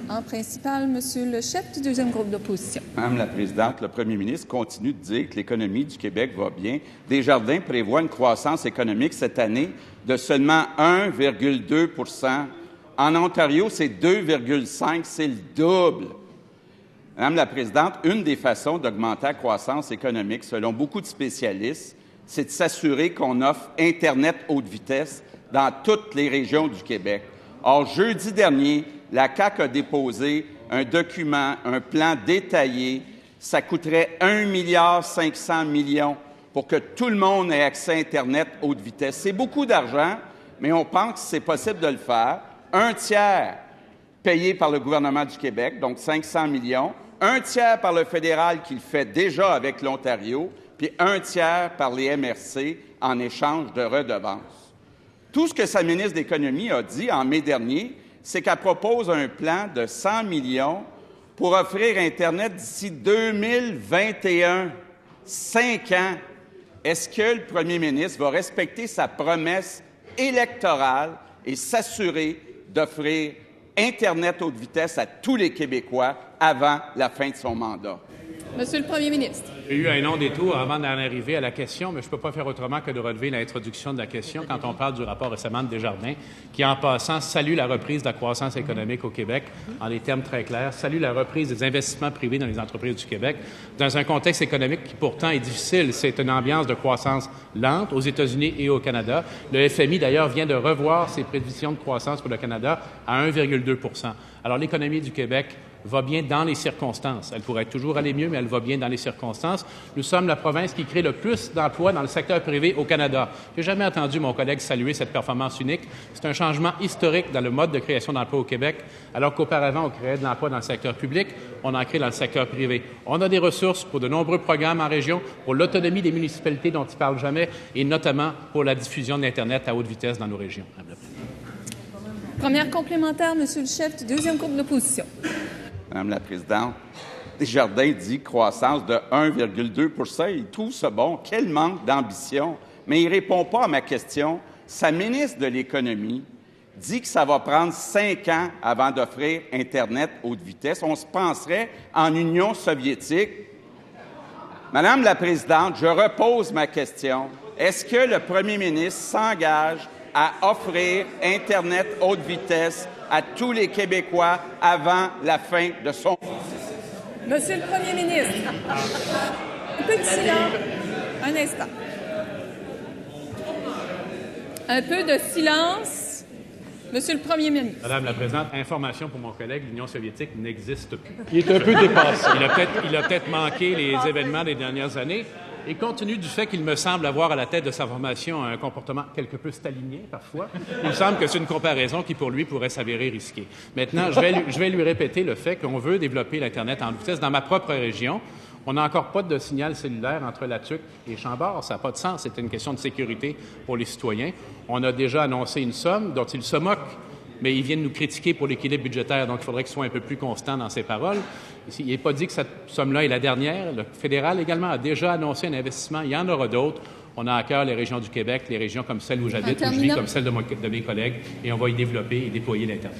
En principal, Monsieur le chef du deuxième groupe d'opposition. Madame la présidente, le premier ministre continue de dire que l'économie du Québec va bien. Desjardins prévoit une croissance économique cette année de seulement 1,2 %. En Ontario, c'est 2,5 %, c'est le double. Madame la présidente, une des façons d'augmenter la croissance économique, selon beaucoup de spécialistes, c'est de s'assurer qu'on offre Internet haute vitesse dans toutes les régions du Québec. Or, jeudi dernier, la CAQ a déposé un document, un plan détaillé. Ça coûterait 1,5 milliard pour que tout le monde ait accès à Internet haute vitesse. C'est beaucoup d'argent, mais on pense que c'est possible de le faire. Un tiers payé par le gouvernement du Québec, donc 500 millions. Un tiers par le fédéral qui le fait déjà avec l'Ontario, puis un tiers par les MRC en échange de redevances. Tout ce que sa ministre de l'Économie a dit en mai dernier, c'est qu'elle propose un plan de 100 millions pour offrir Internet d'ici 2021, 5 ans. Est-ce que le premier ministre va respecter sa promesse électorale et s'assurer d'offrir Internet haute vitesse à tous les Québécois avant la fin de son mandat? Monsieur le premier ministre. J'ai eu un long détour avant d'en arriver à la question, mais je ne peux pas faire autrement que de relever l'introduction de la question quand on parle du rapport récemment de Desjardins, qui, en passant, salue la reprise de la croissance économique au Québec, en des termes très clairs, salue la reprise des investissements privés dans les entreprises du Québec, dans un contexte économique qui, pourtant, est difficile. C'est une ambiance de croissance lente aux États-Unis et au Canada. Le FMI, d'ailleurs, vient de revoir ses prévisions de croissance pour le Canada à 1,2 %. Alors, l'économie du Québec va bien dans les circonstances. Elle pourrait toujours aller mieux, mais elle va bien dans les circonstances. Nous sommes la province qui crée le plus d'emplois dans le secteur privé au Canada. Je n'ai jamais entendu mon collègue saluer cette performance unique. C'est un changement historique dans le mode de création d'emplois au Québec, alors qu'auparavant, on créait de l'emploi dans le secteur public, on en crée dans le secteur privé. On a des ressources pour de nombreux programmes en région, pour l'autonomie des municipalités dont ils ne parlent jamais, et notamment pour la diffusion d'Internet à haute vitesse dans nos régions. Première complémentaire, Monsieur le chef du deuxième groupe d'opposition. Madame la présidente, Desjardins dit croissance de 1,2 %. Il trouve ça bon. Quel manque d'ambition. Mais il ne répond pas à ma question. Sa ministre de l'Économie dit que ça va prendre 5 ans avant d'offrir Internet haute vitesse. On se penserait en Union soviétique. Madame la présidente, je repose ma question. Est-ce que le premier ministre s'engage à offrir Internet haute vitesse à tous les Québécois avant la fin de son... Monsieur le premier ministre, un peu de silence. Un instant. Un peu de silence. Monsieur le premier ministre. Madame la présidente, information pour mon collègue, l'Union soviétique n'existe plus. Il est un peu dépassé. Il a peut-être manqué les événements des dernières années. Et compte tenu du fait qu'il me semble avoir à la tête de sa formation un comportement quelque peu stalinien parfois, il me semble que c'est une comparaison qui, pour lui, pourrait s'avérer risquée. Maintenant, je vais lui répéter le fait qu'on veut développer l'Internet en vitesse dans ma propre région. On n'a encore pas de signal cellulaire entre La Tuque et Chambord. Ça n'a pas de sens. C'est une question de sécurité pour les citoyens. On a déjà annoncé une somme dont ils se moquent, mais ils viennent nous critiquer pour l'équilibre budgétaire, donc il faudrait qu'il soit un peu plus constant dans ses paroles. Il n'est pas dit que cette somme-là est la dernière. Le fédéral également a déjà annoncé un investissement. Il y en aura d'autres. On a à cœur les régions du Québec, les régions comme celle où j'habite, où je vis, comme celle de mes collègues, et on va y développer et déployer l'Internet.